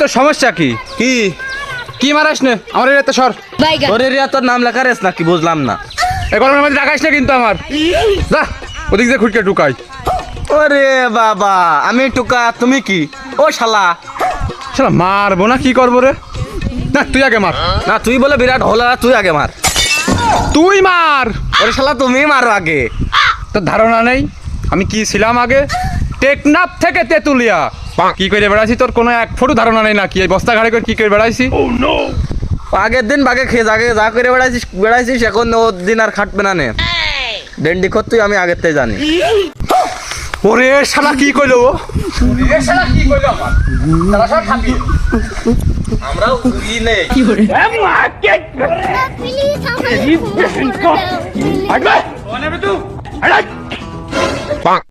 তোর সমস্যা কি কি কি মারাস নে আমার এরিয়াতে সর তোর এরিয়া তোর নাম লেখা রেস নাকি বুঝলাম না। এই গরমের মধ্যে রাখাইস না কিন্তু আমার যা ওদিক দিয়ে খুঁটকে ঢুকাই ওরে বাবা আমি টুকা তুমি কি ও শালা। শালা মারবো না কি করবো রে না তুই আগে মার না তুই বলে বিরাট হলা তুই আগে মার। তুই মার ওরে শালা তুমি মারো আগে। তোর ধারণা নেই আমি কি ছিলাম আগে টেকনাফ থেকে তেতুলিয়া কি করে বেড়াইছি তোর কোনো এক ফটো ধারণা নেই নাকি এই বস্তা ঘাড়ে করে কি করে বেড়াইছি আগের দিন বাগে খেয়ে যাকে যা করে বেড়াইছিস এখন ও দিন আর খাটবে না নে ডেন্ডি খত তুই আমি আগের থেকে জানি। ওরে শালা কি কইলো ও ওরে শালা কি কইলো আমার শালা সব খাবি আমরাও ই নেই Please,